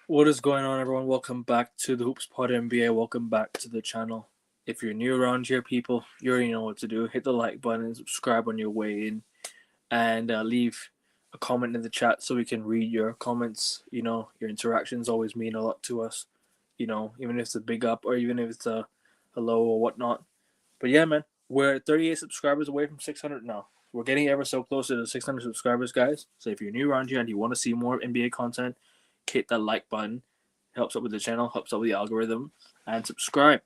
What is going on, everyone? Welcome back to the Hoops Pod NBA. Welcome back to the channel. If you're new around here, people, you already know what to do. Hit the like button, subscribe on your way in, and leave a comment in the chat so we can read your comments. Your interactions always mean a lot to us. Even if it's a big up or even if it's a hello or whatnot. But yeah, man, we're 38 subscribers away from 600 now. We're getting ever so close to the 600 subscribers, guys. So if you're new around here and you want to see more NBA content, hit that like button. Helps out with the channel, helps out with the algorithm, and subscribe.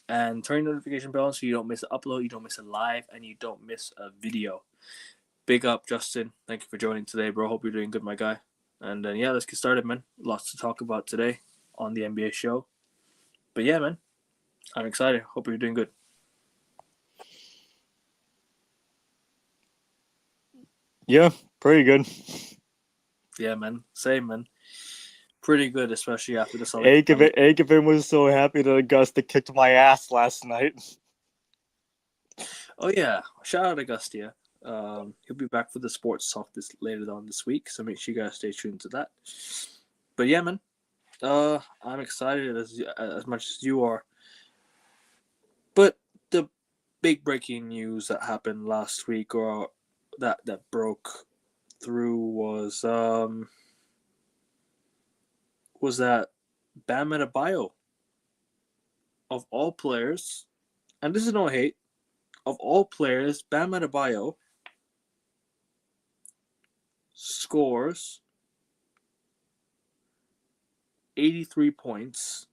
And turn the notification bell so you don't miss an upload, you don't miss a live, and you don't miss a video. Big up, Justin. Thank you for joining today, bro. Hope you're doing good, my guy. And yeah, let's get started, man. Lots to talk about today on the NBA show. But yeah, man, I'm excited. Hope you're doing good. Yeah, pretty good. Yeah, man. Same, man. Pretty good, especially after the Celtics. Aikavin was so happy that Augusta kicked my ass last night. Oh yeah, shout out Augustia. He'll be back for the sports talk later on this week, so make sure you guys stay tuned to that. But yeah, man, I'm excited as much as you are. But the big breaking news that happened last week, or that broke through, was that Bam Adebayo, of all players, and this is no hate, of all players, Bam Adebayo scores 83 points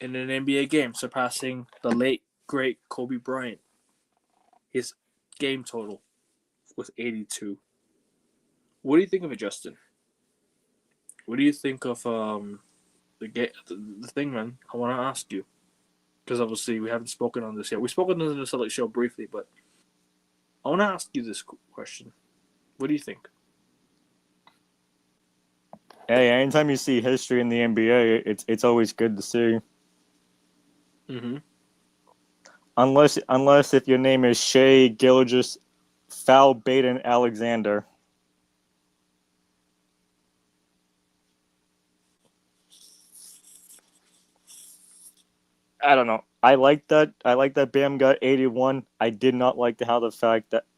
in an NBA game, surpassing the late great Kobe Bryant. His game total was 82. What do you think of it, Justin? What do you think of the thing, man? I want to ask you because obviously we haven't spoken on this yet. We spoke on the Select Show briefly, but I want to ask you this question. What do you think? Hey, anytime you see history in the NBA, it's always good to see. Mm-hmm. Unless if your name is Shea Gilgis Foul Baden Alexander. I don't know. I like that Bam got 81. I did not like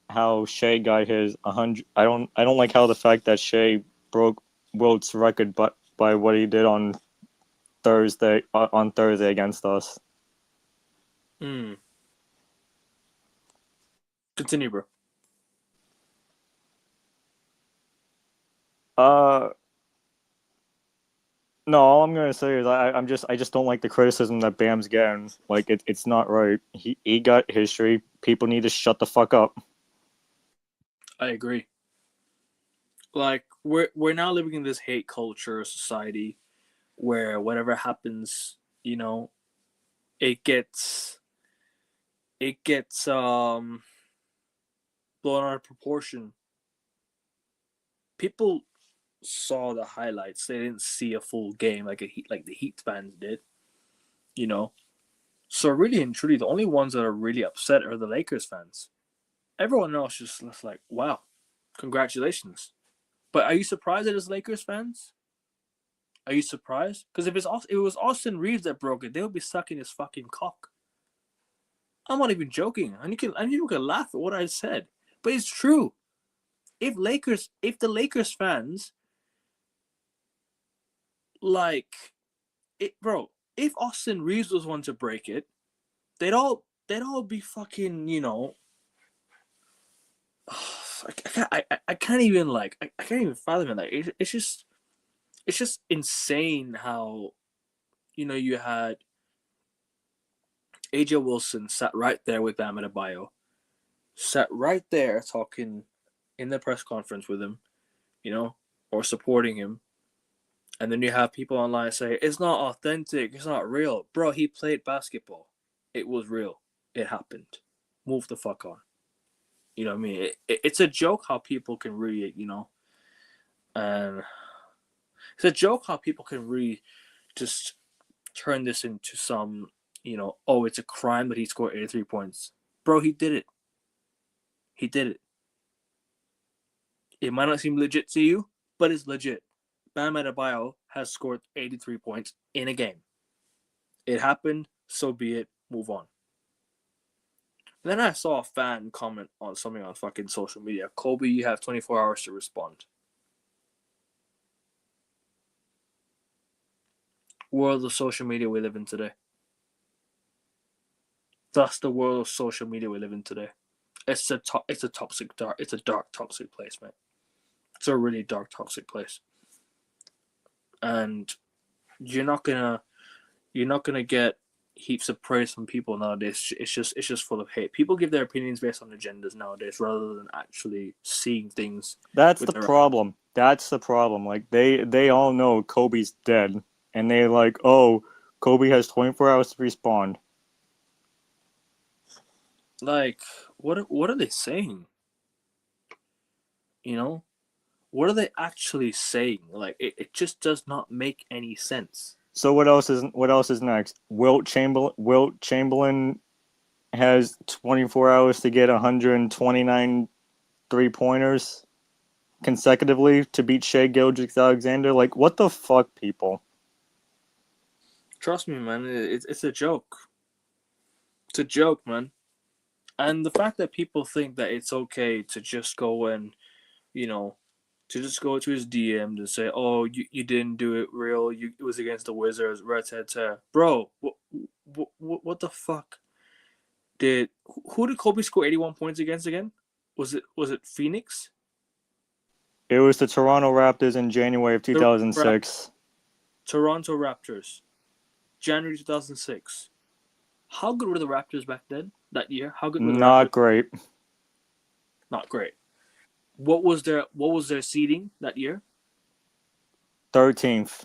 how Shea got his 100. I don't like how the fact that Shea broke Wilt's record but by what he did on Thursday against us. Mm. Continue, bro. Uh no, all I'm gonna say is I just don't like the criticism that Bam's getting. Like it's not right. He got history. People need to shut the fuck up. I agree. Like we're now living in this hate culture society where whatever happens, it gets it gets blown out of proportion. People saw the highlights; they didn't see a full game like the Heat fans did. You know, so really and truly, the only ones that are really upset are the Lakers fans. Everyone else just looks like, "Wow, congratulations!" But are you surprised that it's Lakers fans? Are you surprised? Because if it was Austin Reeves that broke it, they would be sucking his fucking cock. I'm not even joking. And you can laugh at what I said, but it's true. If the Lakers fans like it, bro, if Austin Reeves was one to break it, they'd all be fucking, I can't even I can't even fathom it. Like it's just insane how you had AJ Wilson sat right there with Bam Adebayo, sat right there talking in the press conference with him, or supporting him. And then you have people online say, it's not authentic, it's not real. Bro, he played basketball. It was real. It happened. Move the fuck on. You know what I mean? It's a joke how people can really, and it's a joke how people can really just turn this into some, oh, it's a crime that he scored 83 points. Bro, he did it. He did it. It might not seem legit to you, but it's legit. Bam Adebayo has scored 83 points in a game. It happened, so be it. Move on. And then I saw a fan comment on something on fucking social media. Kobe, you have 24 hours to respond. World of social media we live in today. That's the world of social media we live in today. It's a toxic dark. It's a dark toxic place, man. It's a really dark toxic place, and you're not gonna get heaps of praise from people nowadays. It's just full of hate. People give their opinions based on agendas nowadays, rather than actually seeing things. That's With the their problem. That's the problem. Like they all know Kobe's dead, and they like, oh, Kobe has 24 hours to respond. like, what are they saying? You know, what are they actually saying? Like, it just does not make any sense. So what else is next? Wilt Chamberlain has 24 hours to get 129 3-pointers consecutively to beat Shai Gilgeous-Alexander. Like, what the fuck, people? Trust me, man. It's a joke. It's a joke, man. And the fact that people think that it's okay to just go and, you know, to just go to his DMs and say, "Oh, you didn't do it real. It was against the Wizards." Bro, what the fuck who did Kobe score 81 points against again? Was it Phoenix? It was the Toronto Raptors in January of The 2006. Toronto Raptors, January 2006. How good were the Raptors back then? That year, how good were the Raptors? Not great. Not great. What was their seeding that year? 13th,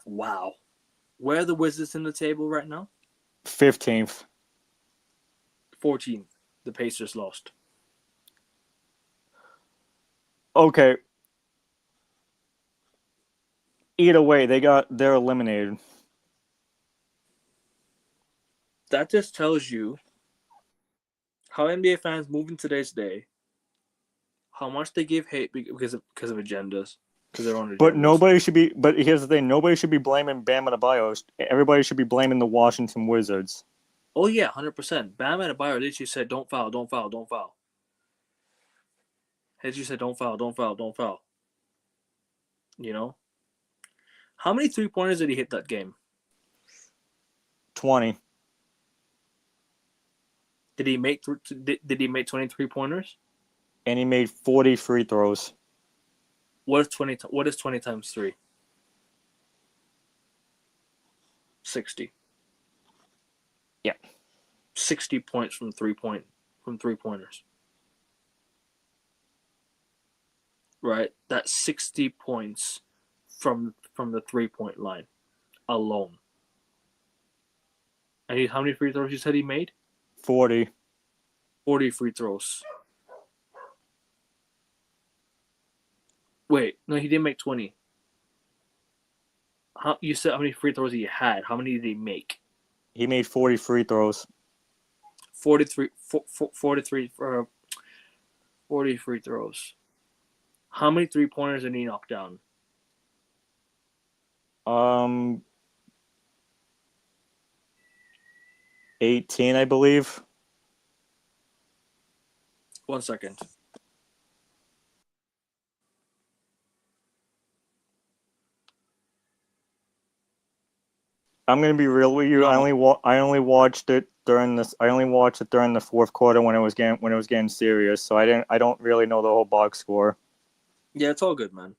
Wow. Where are the Wizards in the table right now? 15th. 14th. The Pacers lost. Okay. Either way, they're eliminated. That just tells you how NBA fans move in today's day, how much they give hate because of agendas, because their own But agendas. here's the thing: nobody should be blaming Bam Adebayo. Everybody should be blaming the Washington Wizards. Oh yeah, 100%. Bam Adebayo literally said, "Don't foul, don't foul, don't foul." He literally said, "Don't foul, don't foul, don't foul." You know, how many 3-pointers did he hit that game? 20. Did he make 23 pointers? And he made 40 free throws. What is 20? What is 20 times 3? 60. Yeah. 60 points from 3-pointers. Right? That's 60 points from the 3-point line alone. And how many free throws you said he made? 40. 40 free throws. Wait, no, he didn't make 20. You said how many free throws he had. How many did he make? He made 40 free throws. 43, 40 free throws. How many 3-pointers did he knock down? 18, I believe. 1 second. I'm gonna be real with you. No. I only watched it during this. I only watched it during the fourth quarter when it was getting serious. So I don't really know the whole box score. Yeah, it's all good, man.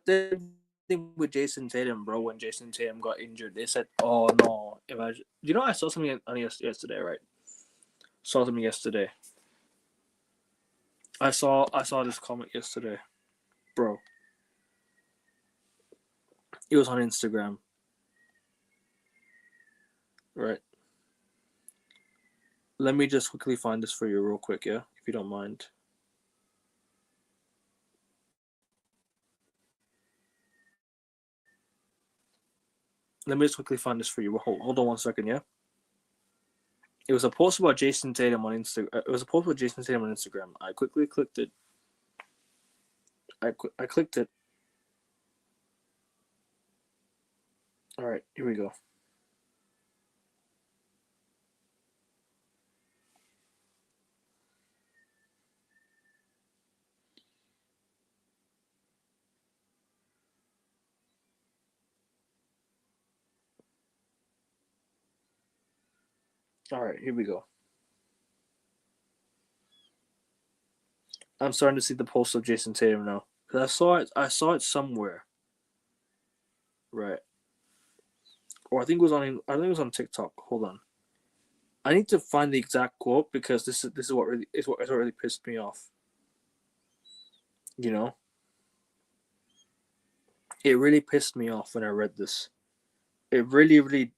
The thing with Jason Tatum, bro, when Jason Tatum got injured, they said, "Oh no, imagine." You know, I saw something on yesterday, right? Saw something yesterday. I saw this comment yesterday, bro. It was on Instagram, right? Let me just quickly find this for you, real quick, yeah, if you don't mind. Let me just quickly find this for you. Hold on 1 second, yeah. It was a post about Jason Tatum on Instagram. It was a post about Jason Tatum on Instagram. I quickly clicked it, I clicked it. All right, here we go. All right, here we go. I'm starting to see the post of Jason Tatum now because I saw it. I saw it somewhere, right? Or I think it was on. I think it was on TikTok. Hold on. I need to find the exact quote because this is what really pissed me off. You know, it really pissed me off when I read this. It really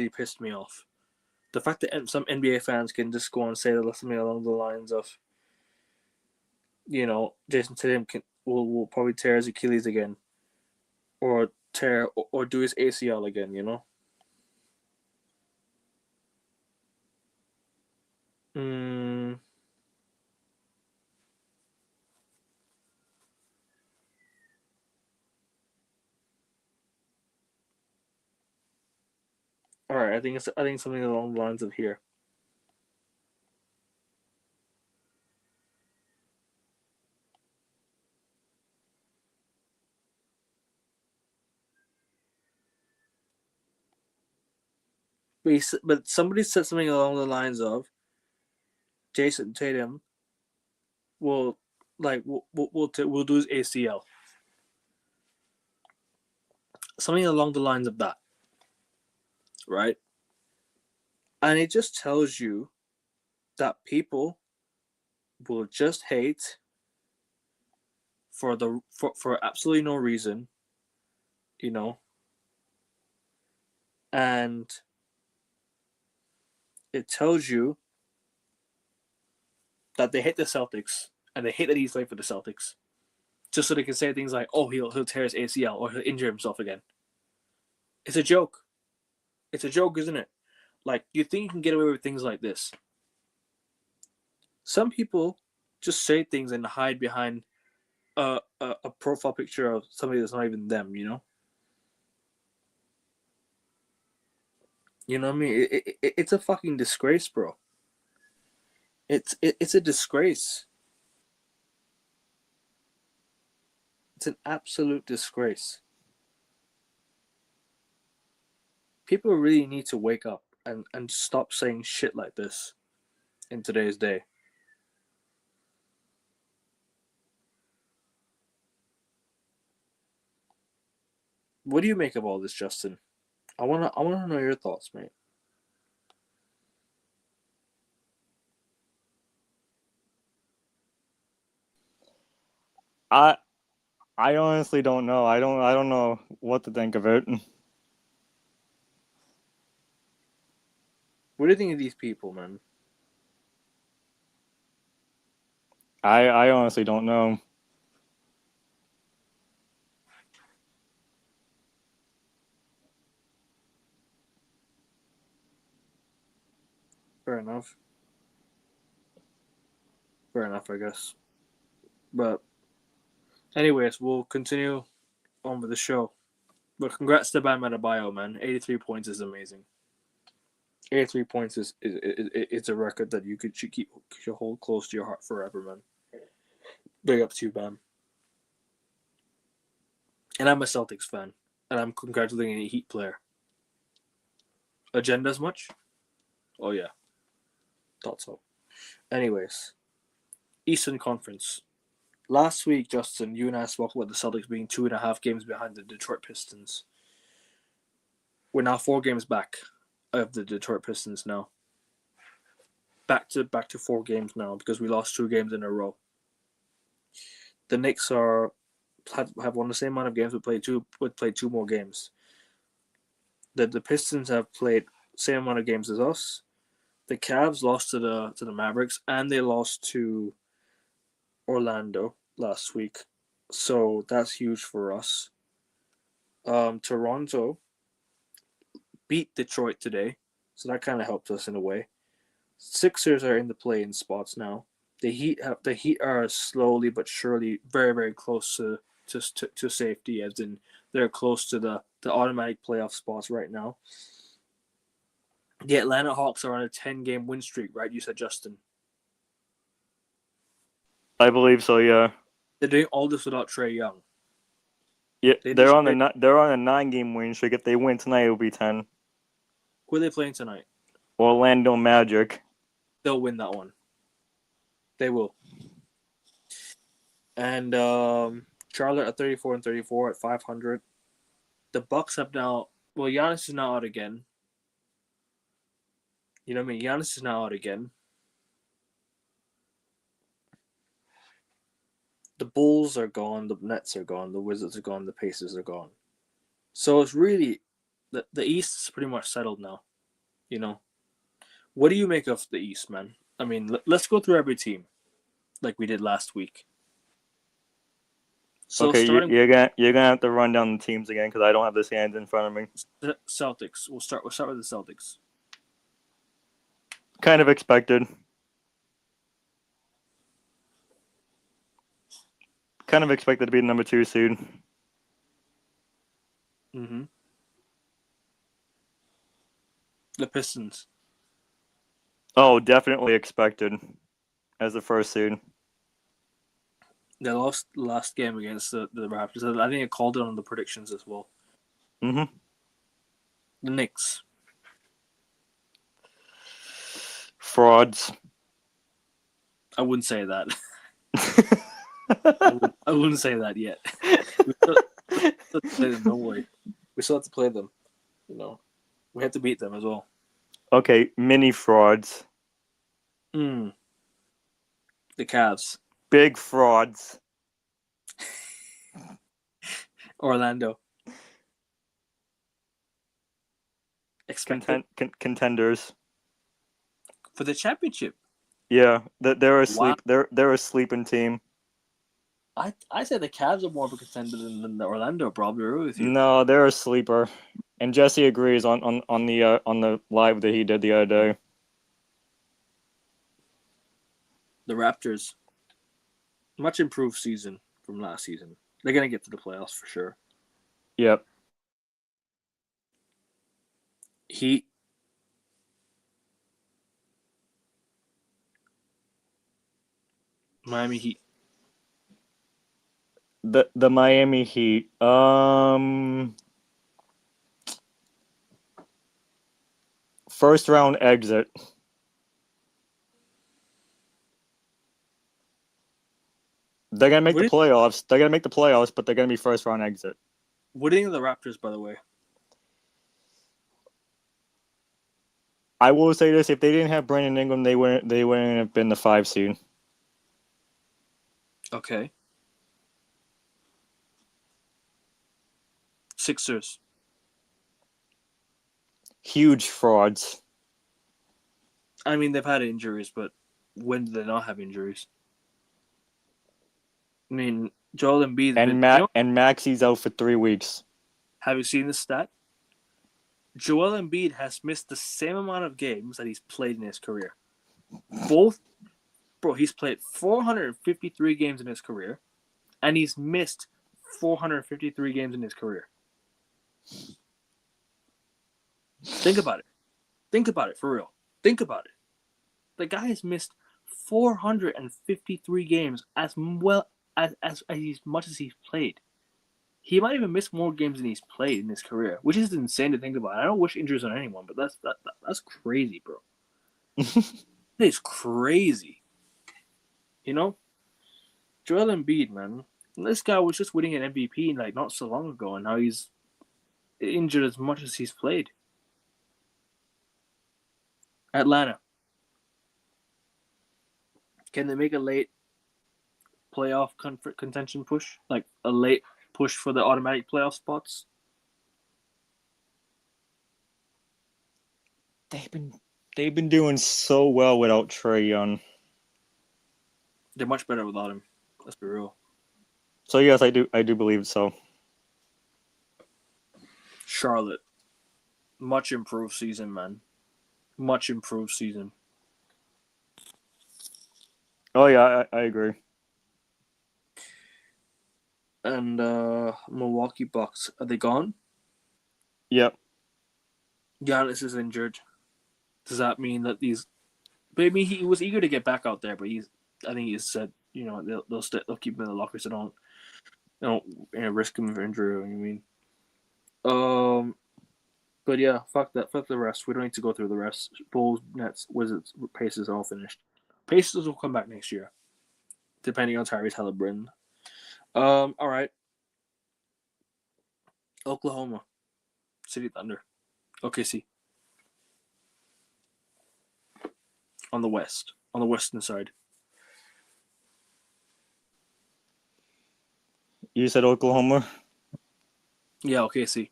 pissed me off. The fact that some NBA fans can just go and say something along the lines of, Jason Tatum will probably tear his Achilles again, or tear or do his ACL again. Mm, all right, I think something along the lines of here. But somebody said something along the lines of Jason Tatum will will do his ACL. Something along the lines of that, right? And it just tells you that people will just hate for absolutely no reason, you know, and it tells you that they hate the Celtics and they hate that he's playing for the Celtics, just so they can say things like, "Oh, he'll tear his ACL or he'll injure himself again." It's a joke. It's a joke, isn't it? Like, you think you can get away with things like this? Some people just say things and hide behind a profile picture of somebody that's not even them. You know what I mean? It's a fucking disgrace, bro. It's a disgrace. It's an absolute disgrace. People really need to wake up and stop saying shit like this in today's day. What do you make of all this, Justin? I wanna know your thoughts, mate. I I honestly don't know. I don't know what to think of it. What do you think of these people, man? I honestly don't know. Fair enough. Fair enough, I guess. But anyways, we'll continue on with the show. But congrats to Bam Adebayo, man. 83 points is amazing. 83 points is a record that you should hold close to your heart forever, man. Big up to you, Bam. And I'm a Celtics fan, and I'm congratulating a Heat player. Agenda as much? Oh yeah, thought so. Anyways, Eastern Conference. Last week, Justin, you and I spoke about the Celtics being 2.5 games behind the Detroit Pistons. We're now 4 games back of the Detroit Pistons now. Back to 4 games now because we lost 2 games in a row. The Knicks have won the same amount of games, but played 2 more games. The Pistons have played same amount of games as us. The Cavs lost to the Mavericks and they lost to Orlando last week, so that's huge for us. Toronto beat Detroit today, so that kind of helped us in a way. Sixers are in the play-in spots now. The Heat are slowly but surely very very close to safety, as in they're close to the automatic playoff spots right now. The Atlanta Hawks are on a 10-game win streak, right? You said, Justin. I believe so. Yeah. They're doing all this without Trae Young. Yeah, They they're just on a 9-game win streak. If they win tonight, it'll be 10. Who are they playing tonight? Orlando Magic. They'll win that one. They will. And Charlotte at 34-34 at 500. The Bucks have now. Well, Giannis is now out again. You know what I mean? Giannis is now out again. The Bulls are gone. The Nets are gone. The Wizards are gone. The Pacers are gone. So it's really the East is pretty much settled now. You know, what do you make of the East, man? I mean, let's go through every team like we did last week. So Okay, starting you're gonna have to run down the teams again because I don't have this hand in front of me. with the Celtics, we'll start with the Celtics. Kind of expected. Kind of expected to be the number 2 seed. Mm-hmm. The Pistons. Oh, definitely expected as the 1st seed. They lost the last game against the Raptors. I think I called it on the predictions as well. Mm-hmm. The Knicks. Frauds. I wouldn't say that. I wouldn't say that yet. We still have to play them, don't worry. We still have to play them. You know, we have to beat them as well. Okay, mini frauds. The Cavs. Big frauds. Orlando. Expected Contenders. for the championship. Yeah, they're a Wow. sleep. They're a sleeping team. I say the Cavs are more of a contender than the Orlando. Probably agree with you. No, they're a sleeper. And Jesse agrees on the live that he did the other day. The Raptors. Much improved season from last season. They're gonna get to the playoffs for sure. Yep. Heat. Miami Heat. The Miami Heat. First round exit. They're gonna make the playoffs. They're gonna make the playoffs, but they're gonna be first round exit. What do you think of the Raptors, by the way? I will say this: if they didn't have Brandon Ingram, they wouldn't have been the 5 seed. Okay. Sixers. Huge frauds. I mean, they've had injuries, but when did they not have injuries? I mean, Joel Embiid. And Maxi's out for 3 weeks. Have you seen this stat? Joel Embiid has missed the same amount of games that he's played in his career. He's played 453 games in his career, and he's missed 453 games in his career. Think about it. Think about it, for real. Think about it. The guy has missed 453 games as much as he's played. He might even miss more games than he's played in his career, which is insane to think about. I don't wish injuries on anyone, but that's crazy, bro. That is crazy. You know? Joel Embiid, man. This guy was just winning an MVP like not so long ago, and now he's injured as much as he's played. Atlanta. Can they make a late playoff contention push? Like a late push for the automatic playoff spots? They've been doing so well without Trae Young. They're much better without him. Let's be real. So yes, I do believe so. Charlotte. Much improved season, man. Much improved season. Oh yeah, I agree. And Milwaukee Bucks, are they gone? Yep. Giannis is injured. Does that mean that these? But I mean, he was eager to get back out there, but I think he said, they'll keep him in the locker, so don't risk him for injury. I mean, um, but yeah, fuck that, fuck the rest. We don't need to go through the rest. Bulls, Nets, Wizards, Pacers all finished. Pacers will come back next year, depending on Tyrese Halliburton. All right, Oklahoma City Thunder, OKC on the west, on the western side. You said Oklahoma. Yeah, OKC.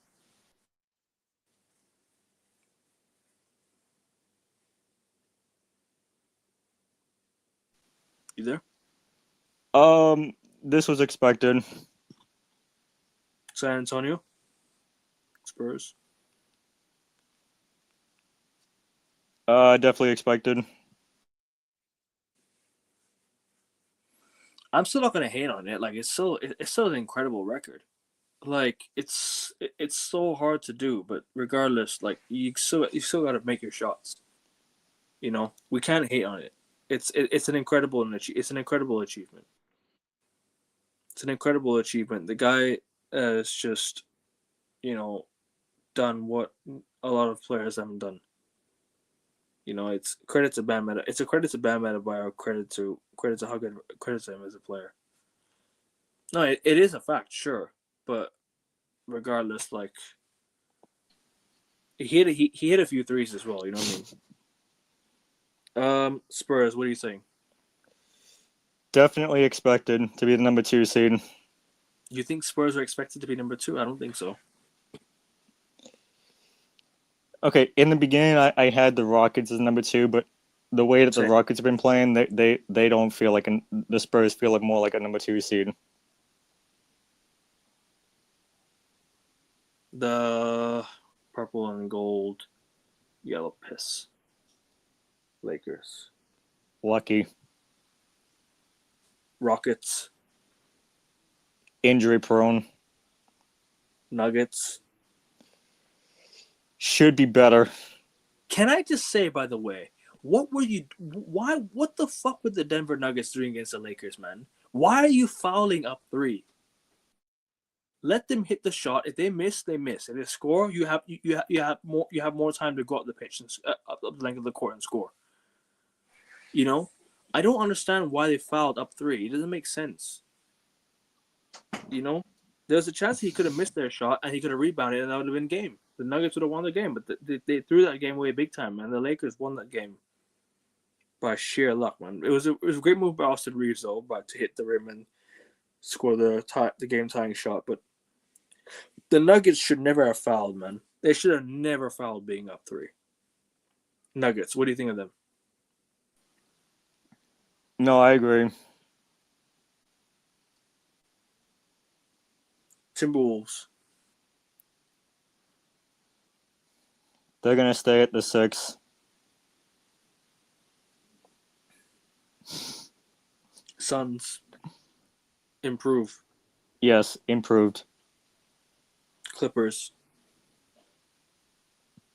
You there? This was expected. San Antonio Spurs. Definitely expected. I'm still not gonna hate on it. Like it's still an incredible record. Like it's so hard to do, but regardless, like you still got to make your shots. We can't hate on it. It's an incredible it's an incredible achievement. It's an incredible achievement. The guy has just you know done what a lot of players haven't done. It's credit to Bam Meta. It's a credit to Bam Adebayo. Credit to how good credit to him as a player. No, it is a fact, sure, but regardless, like he hit a few threes as well. You know what I mean? Spurs. What do you think? Definitely expected to be the number 2 seed. You think Spurs are expected to be number two? I don't think so. Okay, in the beginning, I had the Rockets as number 2, but the way that the Same. Rockets have been playing, they don't feel like the Spurs feel like more like a number 2 seed. The purple and gold, yellow piss. Lakers, Lucky. Rockets, Injury prone. Nuggets. Should be better. Can I just say, by the way, what were you? Why? What the fuck were the Denver Nuggets doing against the Lakers, man? Why are you fouling up three? Let them hit the shot. If they miss, they miss. If they score, you have more time to go up the pitch and up the length of the court and score. You know, I don't understand why they fouled up three. It doesn't make sense. There's a chance he could have missed their shot and he could have rebounded and that would have been game. The Nuggets would have won the game, but they threw that game away big time, man. The Lakers won that game by sheer luck, man. It was a great move by Austin Reeves though, but to hit the rim and score the game tying shot. But the Nuggets should never have fouled, man. They should have never fouled being up three. Nuggets, what do you think of them? No, I agree. Timberwolves, They're gonna stay at the 6. Suns, improve. Yes, improved. Clippers,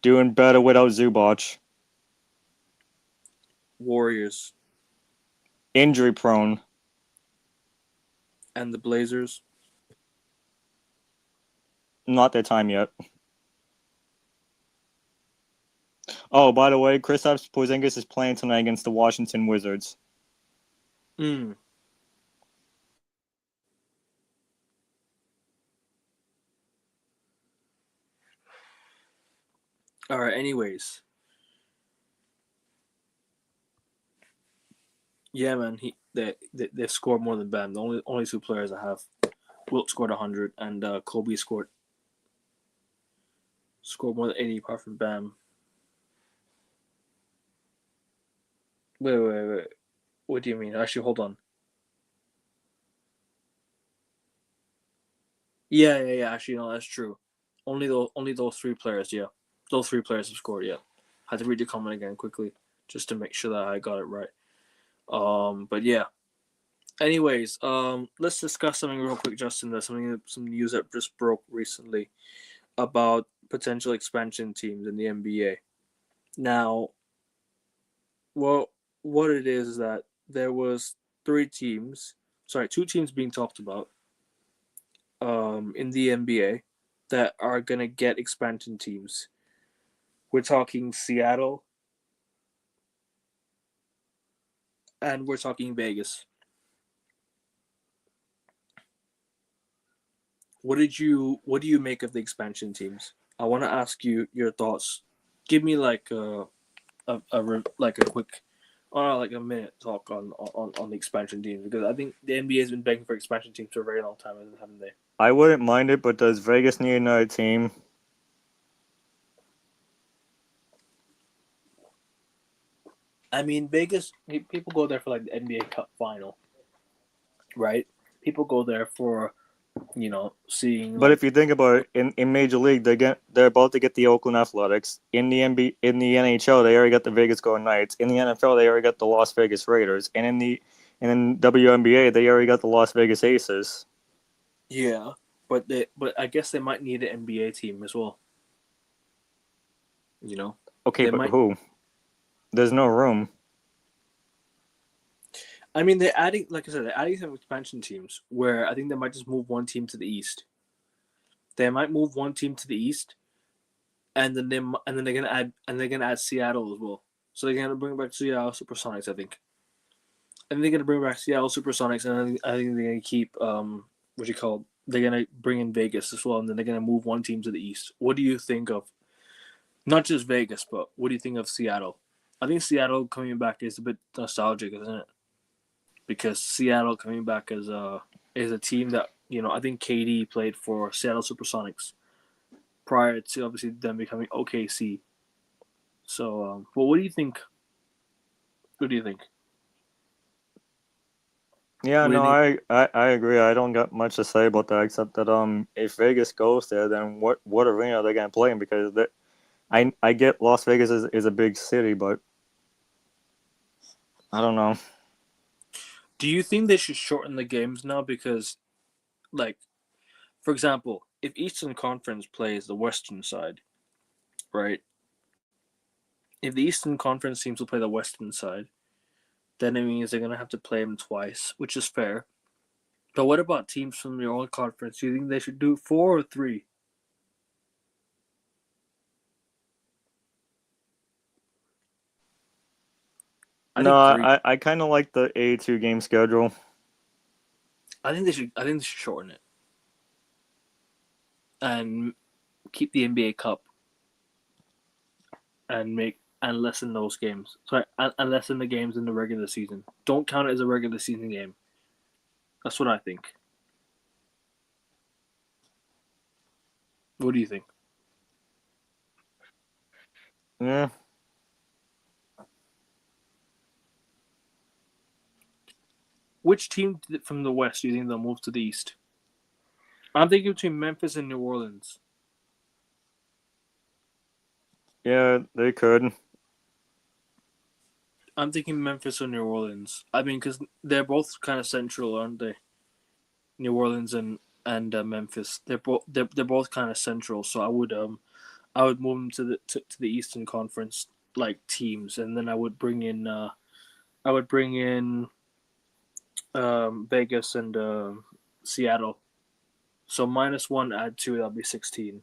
Doing better without Zubac. Warriors, Injury prone. and the Blazers. Not their time yet. Oh, by the way, Kristaps Porzingis is playing tonight against the Washington Wizards. Mm. All right. Anyways, yeah, man. They scored more than Bam. The only two players I have. Wilt scored 100, and Kobe scored more than 80 apart from Bam. Wait. What do you mean? Actually, hold on. Yeah. Actually, no, that's true. Only those three players. Yeah, those three players have scored. Yeah, I had to read the comment again quickly just to make sure that I got it right. But yeah. Anyways, let's discuss something real quick, Justin. There's some news that just broke recently about potential expansion teams in the NBA. Now, well, what it is that there was two teams being talked about in the NBA that are gonna get expansion teams. We're talking Seattle and we're talking Vegas. What do you make of the expansion teams? I want to ask you your thoughts. Give me like like a quick, like a minute talk on the expansion teams, because I think the NBA has been begging for expansion teams for a very long time, haven't they? I wouldn't mind it, but does Vegas need another team? I mean, Vegas people go there for like the NBA Cup final, right? People go there for seeing But if like you think about it, in Major League, they're about to get the Oakland Athletics. In the in the NHL, they already got the Vegas Golden Knights. In the NFL, they already got the Las Vegas Raiders. And in WNBA, they already got the Las Vegas Aces. yeah, but I guess they might need an NBA team as well. You know, Okay, they but might. who? There's no room. I mean, they're adding, like I said, they're adding some expansion teams where I think they might just move one team to the east. They might move one team to the east, and then they're gonna add Seattle as well. So they're gonna bring back Seattle Supersonics, I think. And they're gonna bring back Seattle Supersonics, and I think they're gonna keep what you call. They're gonna bring in Vegas as well, and then they're gonna move one team to the east. What do you think of not just Vegas, but what do you think of Seattle? I think Seattle coming back is a bit nostalgic, isn't it? Because Seattle coming back as a team that I think KD played for Seattle Supersonics prior to obviously them becoming OKC. So, well, what do you think? What do you think? Yeah, What do you no, think? I agree. I don't got much to say about that except that if Vegas goes there, then what arena are they gonna play in? Because I get Las Vegas is a big city, but I don't know. Do you think they should shorten the games now? Because, like, for example, if Eastern Conference plays the Western side, right? If the Eastern Conference teams will play the Western side, then it means they're gonna have to play them twice, which is fair. But what about teams from your own conference? Do you think they should do four or three? I No, think three. I kind of like the 82 game schedule. I think they should. I think they should shorten it and keep the NBA Cup and lessen those games. Sorry, and lessen the games in the regular season. Don't count it as a regular season game. That's what I think. What do you think? Yeah, Which team from the West do you think they'll move to the East? I'm thinking between Memphis and New Orleans. yeah, they could. I'm thinking Memphis or New Orleans. I mean, because they're both kind of central, aren't they? New Orleans and Memphis. They're both kind of central. So I would move them to the Eastern Conference like teams, and then I would bring in Vegas and Seattle. So minus one, add two, that'll be 16,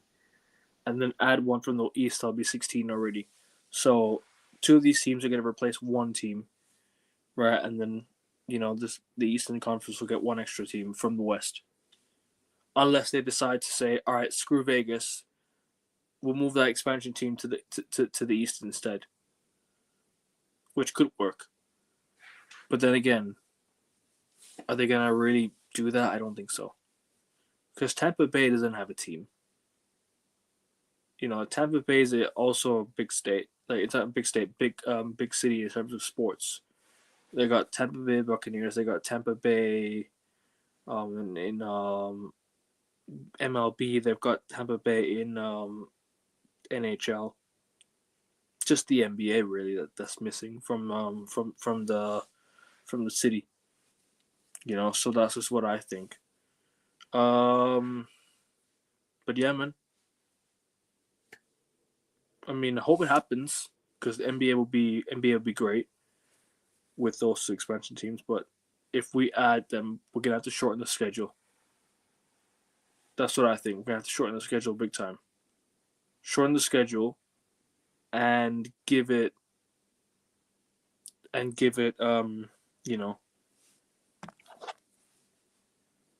and then add one from the East, that'll be 16 already. So two of these teams are going to replace one team, right? And then the Eastern Conference will get one extra team from the West, unless they decide to say, all right, screw Vegas, we'll move that expansion team to the East instead, which could work. But then again, are they gonna really do that? I don't think so. Because Tampa Bay doesn't have a team. Tampa Bay is also a big state. Like it's a big state, big city in terms of sports. They got Tampa Bay Buccaneers. They got Tampa Bay in MLB. They've got Tampa Bay in NHL. Just the NBA really that's missing from from the city. So that's just what I think. But yeah, man. I mean, I hope it happens because the NBA will be great with those expansion teams. But if we add them, we're gonna have to shorten the schedule. That's what I think. We're gonna have to shorten the schedule big time. Shorten the schedule and give it you know,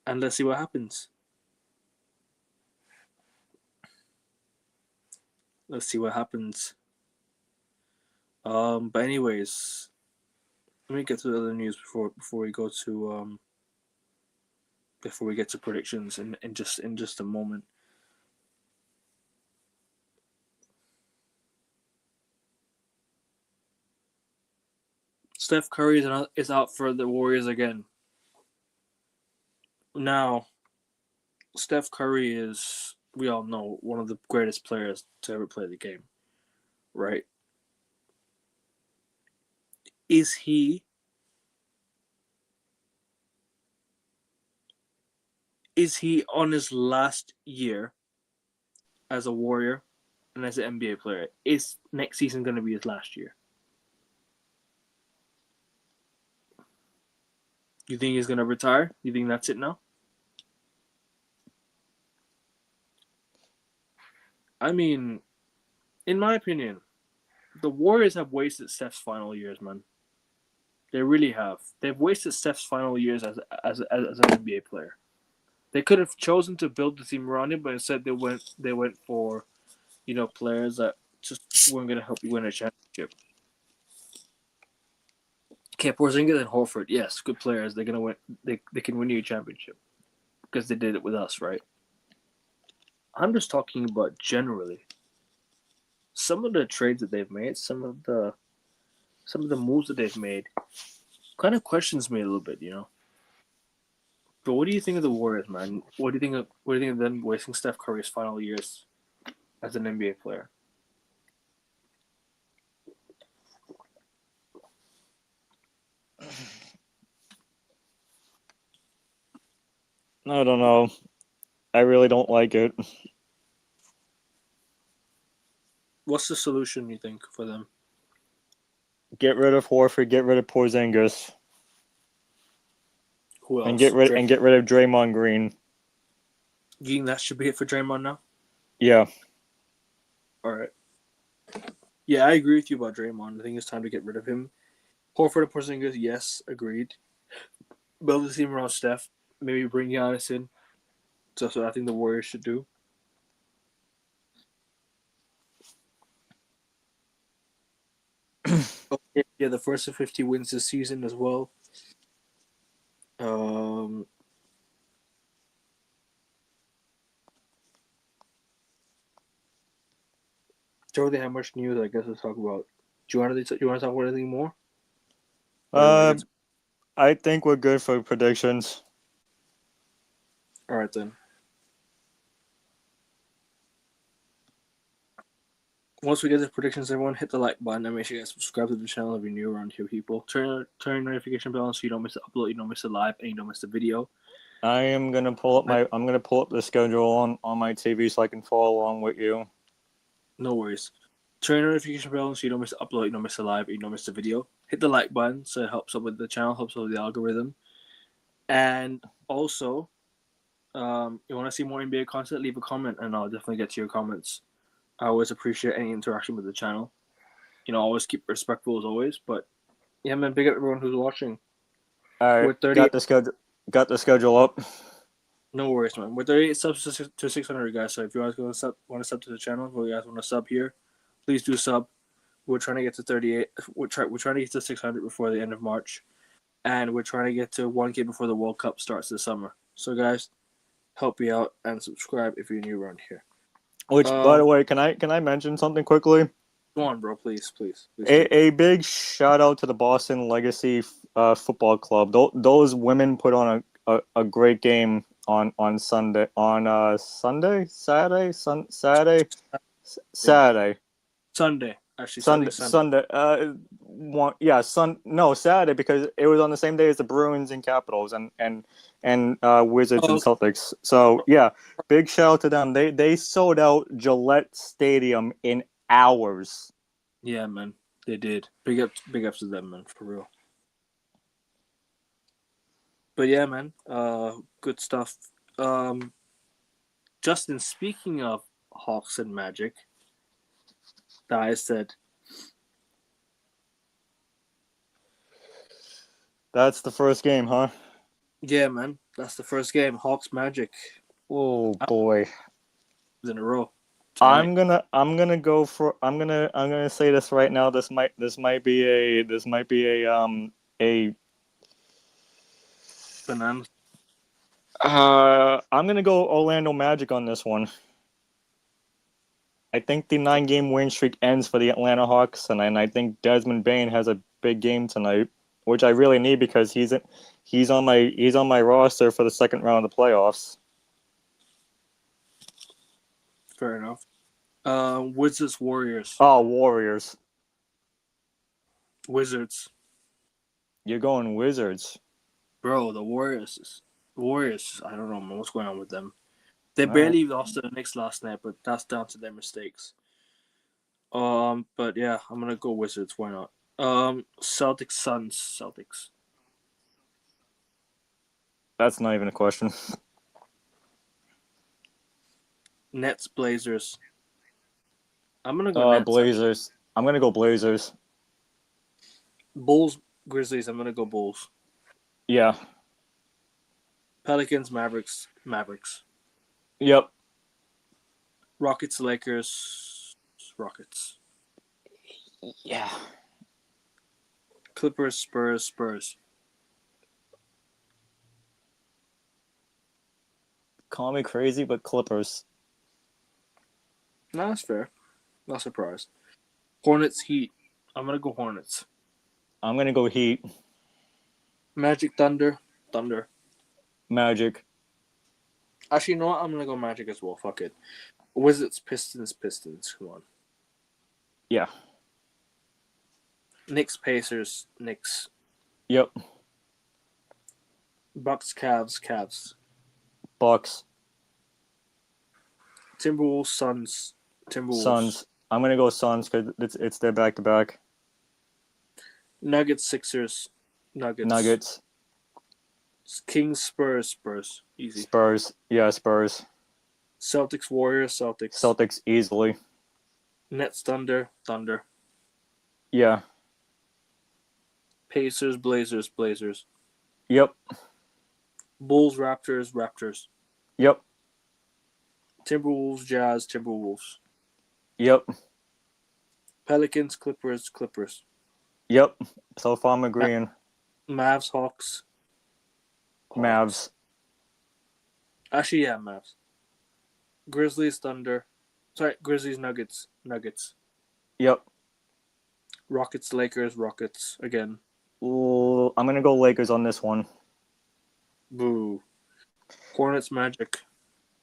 and let's see what happens. Let's see what happens. But anyways, let me get to the other news before we go to before we get to predictions in just a moment. Steph Curry is out for the Warriors again. Now, Steph Curry is, we all know, one of the greatest players to ever play the game, right? Is he on his last year as a Warrior and as an NBA player? Is next season going to be his last year? You think he's going to retire? You think that's it now? I mean, in my opinion, the Warriors have wasted Steph's final years, man. They really have. They've wasted Steph's final years as an NBA player. They could have chosen to build the team around him, but instead they went for, players that just weren't going to help you win a championship. Okay, Porzingis and Horford, yes, good players. They're gonna win. They can win you a championship because they did it with us, right? I'm just talking about generally. Some of the trades that they've made, some of the moves that they've made, kind of questions me a little bit, But what do you think of the Warriors, man? What do you think of them wasting Steph Curry's final years as an NBA player? I don't know. I really don't like it. What's the solution you think for them? Get rid of Horford. Get rid of Porzingis. Who else? And get rid of Draymond Green. You think that should be it for Draymond now? Yeah. All right. Yeah, I agree with you about Draymond. I think it's time to get rid of him. Horford and Porzingis, yes, agreed. Build the team around Steph. Maybe bring Giannis in. That's what I think the Warriors should do. Okay, yeah, the first of 50 wins this season as well. Don't really have much news, I guess, to talk about. Do you want to talk about anything more? I think we're good for predictions. All right, then. Once we get the predictions, everyone hit the like button and make sure you guys subscribe to the channel if you're new around here, people. Turn notification bell on so you don't miss the upload, you don't miss the live, and you don't miss the video. I'm gonna pull up the schedule on my TV so I can follow along with you. No worries. Turn your notification bell on so you don't miss the upload, you don't miss the live, and you don't miss the video. Hit the like button so it helps out with the channel, helps out with the algorithm. And also, you want to see more NBA content, leave a comment and I'll definitely get to your comments. I always appreciate any interaction with the channel. Always keep respectful as always. But yeah, man, big up everyone who's watching. All right, got the schedule up. No worries, man. We're 38 subs to 600, guys. So if you guys want to sub to the channel, or you guys want to sub here, please do sub. We're trying to get to 38. We're trying to get to 600 before the end of March, and we're trying to get to 1K before the World Cup starts this summer. So, guys, help me out and subscribe if you're new around here. Which, by the way, can I mention something quickly? Go on, bro. Please. A big shout out to the Boston Legacy Football Club. Those women put on a great game on Sunday. Saturday. Actually, Sunday, Celtics Sunday. Sunday, no, Saturday because it was on the same day as the Bruins and Capitals and Wizards and Oh, Celtics. So yeah, big shout out to them. They sold out Gillette Stadium in hours. yeah, man, they did. Big ups to them, man, for real. But yeah, man, good stuff. Um, Justin, speaking of Hawks and Magic, that I said, That's the first game, huh? yeah, man, that's the first game, Hawks Magic, Oh boy. in a row tonight. I'm gonna say this right now. This might be a Bananas. I'm gonna go Orlando Magic on this one. I think the 9 game win streak ends for the Atlanta Hawks, and I think Desmond Bain has a big game tonight, which I really need because he's on my roster for the second round of the playoffs. Fair enough. Wizards Warriors. Oh, Warriors! Wizards, You're going Wizards. bro. The Warriors. Warriors. I don't know, man. What's going on with them? They All right. barely lost to the Knicks last night, but that's down to their mistakes. But yeah, I'm gonna go Wizards. Why not? Celtics Suns. Celtics. That's not even a question. Nets Blazers. I'm gonna go Nets. Blazers. I'm gonna go Blazers. Bulls Grizzlies. I'm gonna go Bulls. Yeah. Pelicans Mavericks. Mavericks. Yep. Rockets Lakers. Rockets. Yeah. Clippers Spurs. Spurs. Call me crazy, but Clippers. No, that's fair. Not surprised. Hornets Heat. I'm gonna go Hornets. I'm gonna go Heat. Magic Thunder. Thunder. Magic. Actually, you know what? I'm gonna go Magic as well. Fuck it. Wizards Pistons. Pistons. Come on. Yeah. Knicks Pacers. Knicks. Yep. Bucks Cavs. Cavs. Bucks. Timberwolves Suns. Timberwolves. Suns. I'm gonna go Suns because it's their back to back. Nuggets Sixers. Nuggets. Nuggets. Kings Spurs. Spurs. Easy. Spurs. Yeah, Spurs. Celtics Warriors. Celtics. Celtics easily. Nets Thunder. Thunder. Yeah. Pacers Blazers. Blazers. Yep. Bulls Raptors. Raptors. Yep. Timberwolves Jazz. Timberwolves. Yep. Pelicans Clippers. Clippers. Yep. So far I'm agreeing. Mavs Hawks. Hawks. Mavs. Actually, yeah, Mavs. Grizzlies Thunder. Sorry, Grizzlies Nuggets. Nuggets. Yep. Rockets Lakers. Rockets again. Ooh, I'm gonna go Lakers on this one. Boo. Hornets Magic.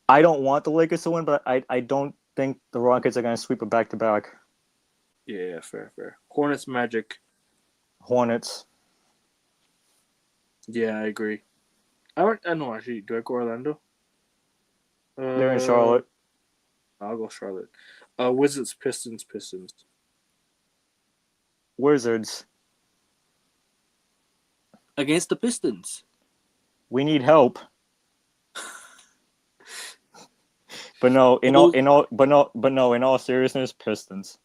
I don't want the Lakers to win, but I don't think the Rockets are gonna sweep it back to back. Yeah, fair. Hornets Magic. Hornets. Yeah, I agree. I know actually. Do I go Orlando? They're in Charlotte. I'll go Charlotte. Wizards Pistons. Pistons. Wizards. Against the Pistons. We need help. But no, in all seriousness, Pistons.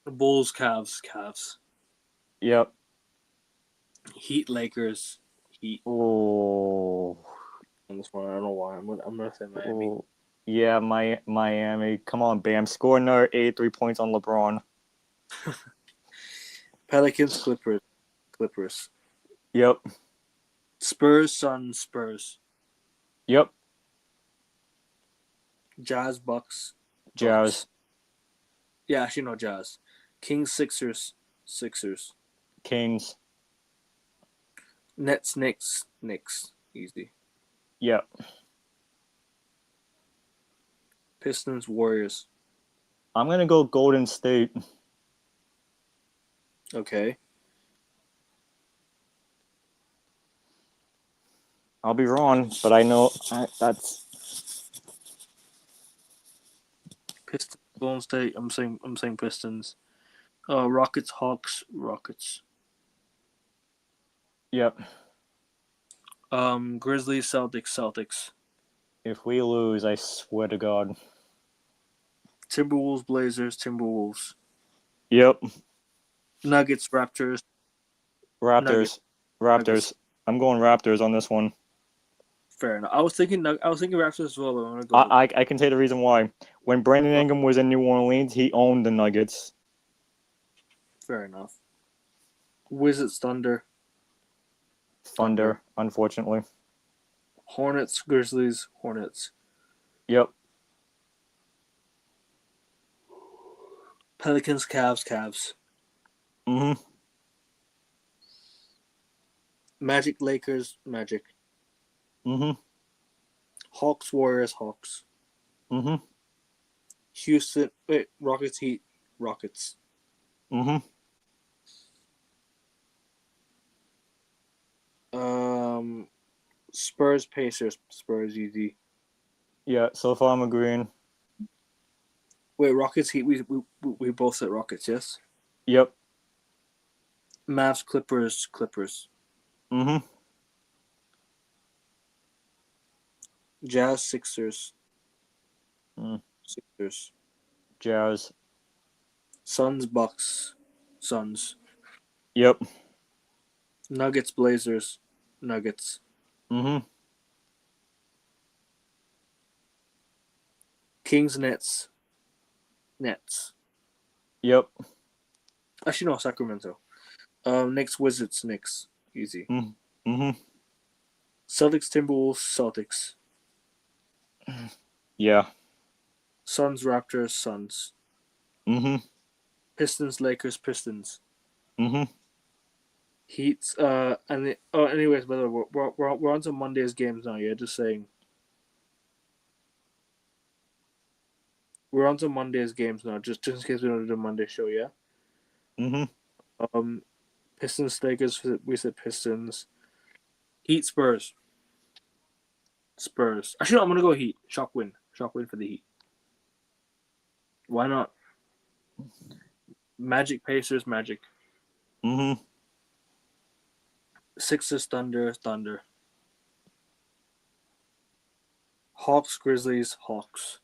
Bulls Cavs. Cavs. Yep. Heat Lakers. Heat. Oh. On this one, I don't know why. I'm gonna say Miami. Ooh. Yeah, Miami. Come on, Bam. Score another 83 points on LeBron. Pelicans Clippers. Clippers. Yep. Spurs Suns. Spurs. Yep. Jazz Bucks. Jazz. Bucks. Yeah, actually no Jazz. Kings Sixers. Sixers. Kings. Nets Knicks. Knicks. Easy. Yep. Pistons Warriors. I'm gonna go Golden State. Okay. I'll be wrong, but I know that's Pistons, Golden State. I'm saying Pistons. Rockets, Hawks, Rockets. yep. Grizzlies, Celtics, Celtics. If we lose, I swear to God. Timberwolves, Blazers, Timberwolves. Yep. Nuggets, Raptors, Nuggets, Raptors. Nuggets. Raptors. I'm going Raptors on this one. Fair enough. I was thinking Raptors as well, but I'm gonna go. I can say the reason why. When Brandon Ingram was in New Orleans, he owned the Nuggets. Fair enough. Wizards, Thunder, Thunder. Thunder, unfortunately. Hornets, Grizzlies, Hornets. Yep. Pelicans, Cavs, Cavs. Mhm. Magic, Lakers, Magic. Mhm. Hawks, Warriors, Hawks. Mhm. Houston, wait, Rockets, Heat, Rockets. Mhm. Um, Spurs, Pacers, Spurs, easy. Yeah. So far, I'm agreeing. Wait, Rockets, Heat. We both said Rockets, yes. Yep. Mavs, Clippers, Clippers. Mhm. Jazz, Sixers, Mm. Sixers. Jazz. Suns, Bucks, Suns. Yep. Nuggets, Blazers, Nuggets. Mhm. Kings, Nets, Nets. Yep. Actually, no, Sacramento. Knicks, Wizards, Knicks. Easy. Mhm. Mhm. Celtics, Timberwolves, Celtics. Yeah. Suns, Raptors, Suns. Mhm. Pistons, Lakers, Pistons. Mhm. Heat. Anyways, by the way, we're on to Monday's games now. Yeah, just saying. We're on to Monday's games now, just in case we don't do the Monday show. Yeah. Mhm. Um, Pistons, Lakers. We said Pistons. Heat, Spurs. Spurs. Actually, no, I'm gonna go Heat. Shock win. Shock win for the Heat. Why not? Magic, Pacers, Magic. Mhm. Sixers, Thunder, Thunder. Hawks, Grizzlies, Hawks.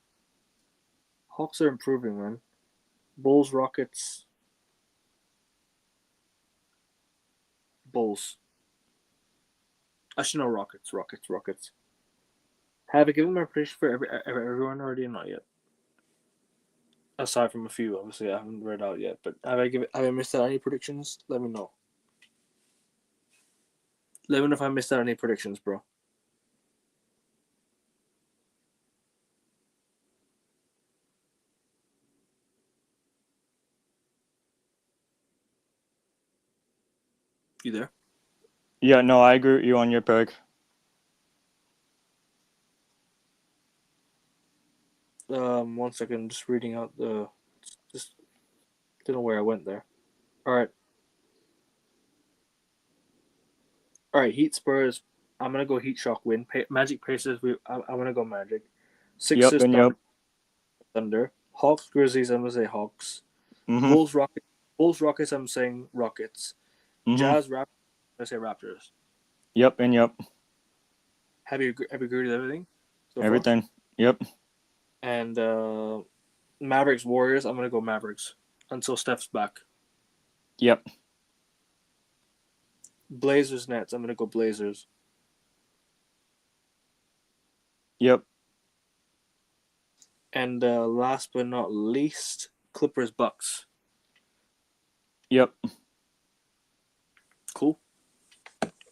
Hawks are improving, man. Bulls, Rockets, Bulls. Actually, no, Rockets, Rockets, Rockets. Have I given my prediction for everyone already? Not yet. Aside from a few, obviously, I haven't read out yet. But have I missed out any predictions? Let me know. Let me know if I missed out any predictions, bro. You there? Yeah. No, I agree with you on your pick. 1 second. Just reading out the. Just don't know where I went there. All right. All right. Heat, Spurs. I'm gonna go Heat. Shock win. Magic, Pacers. I'm gonna go Magic. Yep. Sixers, And yep. Thunder. Thunder. Hawks, Grizzlies. I'm gonna say Hawks. Mhm. Bulls, Rockets. Bulls, Rockets. I'm saying Rockets. Mhm. Jazz, Raptors. I'm gonna say Raptors. Yep. And yep. Have you agreed with everything so far? Everything. Yep. And Mavericks, Warriors. I'm gonna go Mavericks until Steph's back. Yep. Blazers, Nets. I'm gonna go Blazers. Yep. And last but not least, Clippers, Bucks. Yep. Cool.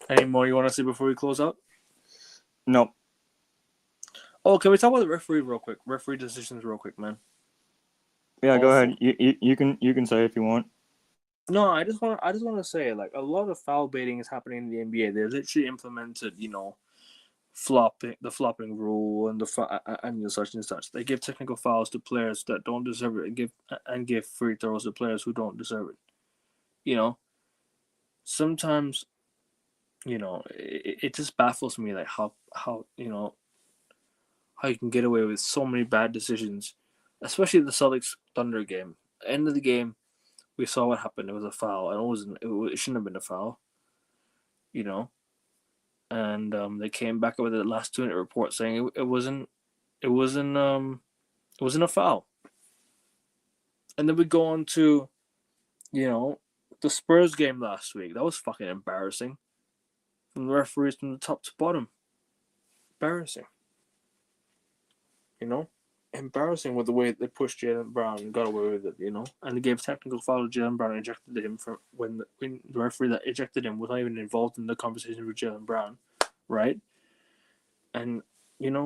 Any more you want to say before we close out? Nope. Oh, can we talk about the referee real quick? Referee decisions real quick, man. Yeah. Go Awful. ahead. You can say if you want. No, I just want to say like a lot of foul baiting is happening in the NBA. They literally implemented, the flopping rule and such and such. They give technical fouls to players that don't deserve it, and give free throws to players who don't deserve it. you know, sometimes, it just baffles me, like how how you can get away with so many bad decisions, especially the Celtics Thunder game. End of the game, we saw what happened. It was a foul, and it wasn't. It shouldn't have been a foul, you know. And they came back with the last 2 minute report saying it wasn't. It wasn't. It wasn't a foul. And then we go on to, you know, the Spurs game last week. That was fucking embarrassing. From the referees from the top to bottom. Embarrassing. You know? Embarrassing with the way they pushed Jaylen Brown and got away with it. And they gave technical foul to Jaylen Brown and ejected him from when the referee that ejected him was not even involved in the conversation with Jaylen Brown, right? And I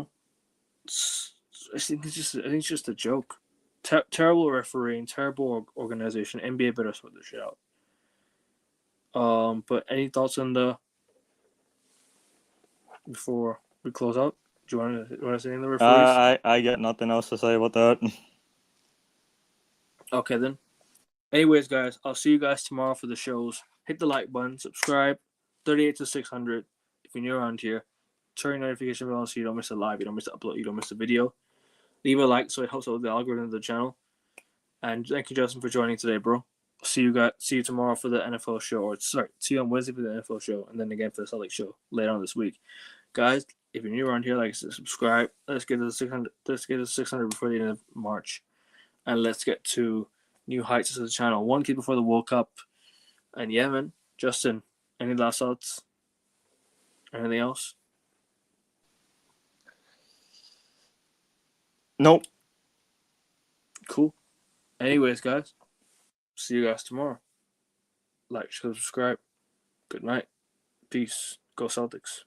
think it's just a joke. Terrible refereeing, terrible organization. NBA better sort this shit out. But any thoughts on before we close out? Do you want to say anything to the referees? I got nothing else to say about that. Okay then. Anyways, guys, I'll see you guys tomorrow for the shows. Hit the like button, subscribe, 38 to 600. If you're new around here, turn your notification bell so you don't miss a live, you don't miss an upload, you don't miss a video. Leave a like so it helps out with the algorithm of the channel. And thank you, Justin, for joining today, bro. See you tomorrow for the NFL show, or see you on Wednesday for the NFL show, and then again for the Celtics show later on this week. Guys, if you're new around here, like I said, subscribe. Let's get to the 600. Let's get to 600 before the end of March, and let's get to new heights of the channel. 1K before the World Cup, and yeah, man. Justin, any last thoughts? Anything else? Nope. Cool. Anyways, guys, see you guys tomorrow. Like, subscribe. Good night. Peace. Go Celtics.